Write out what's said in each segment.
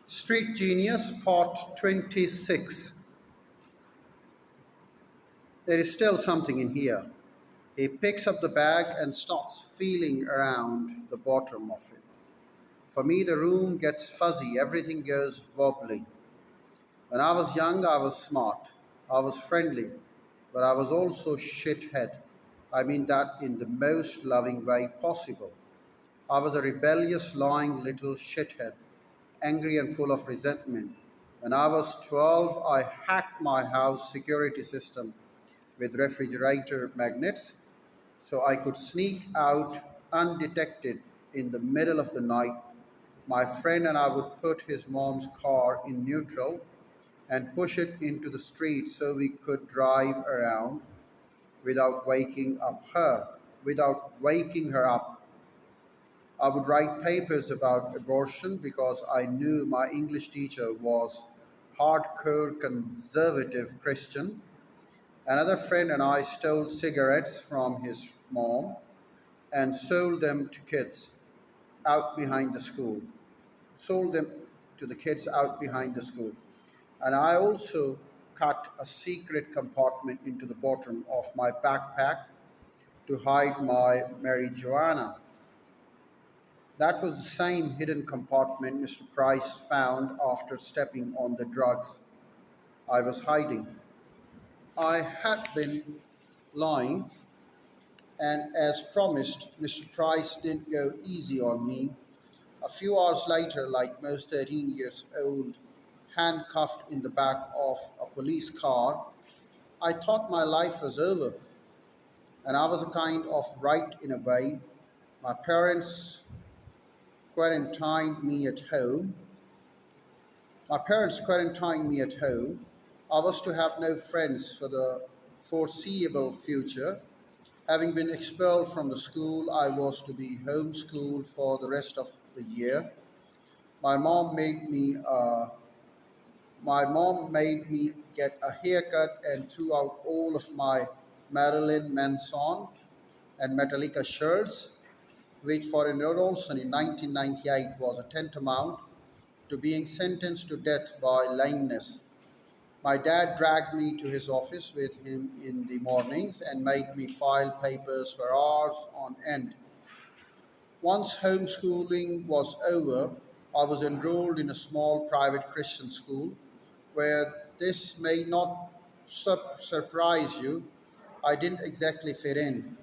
Street Genius, Part 26. There is still something in here. He picks up the bag and starts feeling around the bottom of it. For me, the room gets fuzzy, everything goes wobbly. When I was young, I was smart, I was friendly, but I was also shithead. I mean that in the most loving way possible. I was a rebellious, lying little shithead, angry and full of resentment. When I was 12, I hacked my house security system with refrigerator magnets so I could sneak out undetected in the middle of the night. My friend and I would put his mom's car in neutral and push it into the street so we could drive around without waking her up. I would write papers about abortion because I knew my English teacher was hardcore conservative Christian. Another friend and I stole cigarettes from his mom and sold them to kids out behind the school. Sold them to the kids out behind the school. And I also cut a secret compartment into the bottom of my backpack to hide my marijuana. That was the same hidden compartment Mr. Price found after stepping on the drugs I was hiding. I had been lying, and as promised, Mr. Price didn't go easy on me. A few hours later, like most 13 years old, handcuffed in the back of a police car, I thought my life was over, and I was a kind of right in a way. My parents quarantined me at home. My parents quarantined me at home. I was to have no friends for the foreseeable future. Having been expelled from the school, I was to be homeschooled for the rest of the year. My mom made me uh, my mom made me get a haircut and threw out all of my Marilyn Manson and Metallica shirts, which for an adolescent in 1998 was a tantamount to being sentenced to death by lameness. My dad dragged me to his office with him in the mornings and made me file papers for hours on end. Once homeschooling was over, I was enrolled in a small private Christian school where this may not surprise you, I didn't exactly fit in.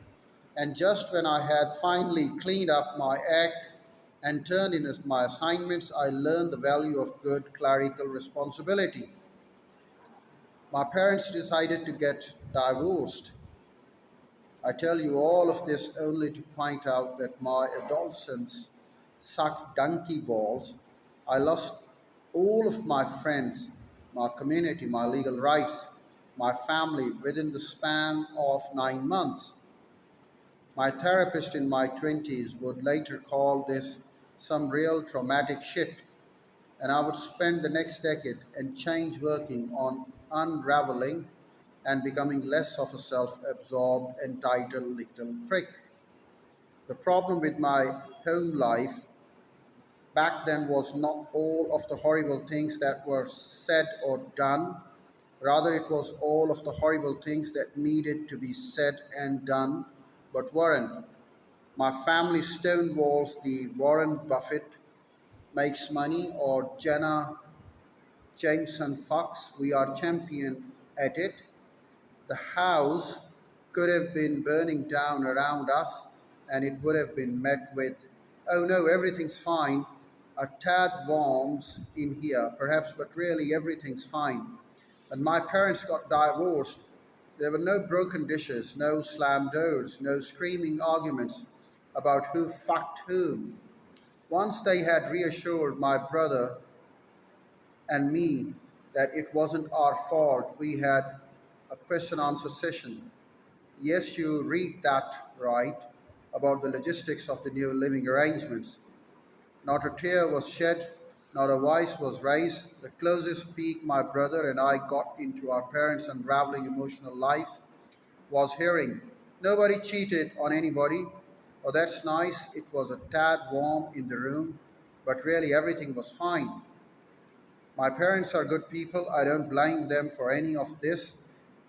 And just when I had finally cleaned up my act and turned in my assignments, I learned the value of good clerical responsibility. My parents decided to get divorced. I tell you all of this only to point out that my adolescence sucked donkey balls. I lost all of my friends, my community, my legal rights, my family within the span of 9 months. My therapist in my 20s would later call this some real traumatic shit, and I would spend the next decade and change working on unraveling and becoming less of a self absorbed, entitled little prick. The problem with my home life back then was not all of the horrible things that were said or done. Rather, it was all of the horrible things that needed to be said and done but weren't. My family stonewalls the Warren Buffett makes money or Jenna Jameson Fox. We are champion at it. The house could have been burning down around us, and it would have been met with, "Oh no, everything's fine. A tad warms in here, perhaps, but really everything's fine." When my parents got divorced, there were no broken dishes, no slammed doors, no screaming arguments about who fucked whom. Once they had reassured my brother and me that it wasn't our fault, we had a question answer session. Yes, you read that right about the logistics of the new living arrangements. Not a tear was shed, not a voice was raised. The closest peek my brother and I got into our parents' unraveling emotional lives was hearing, "Nobody cheated on anybody." Oh, that's nice. It was a tad warm in the room, but really everything was fine. My parents are good people. I don't blame them for any of this.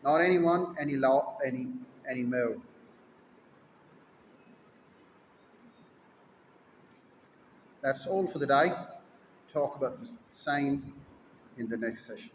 Not anyone, any law, anymore. That's all for the day. Talk about the same in the next session.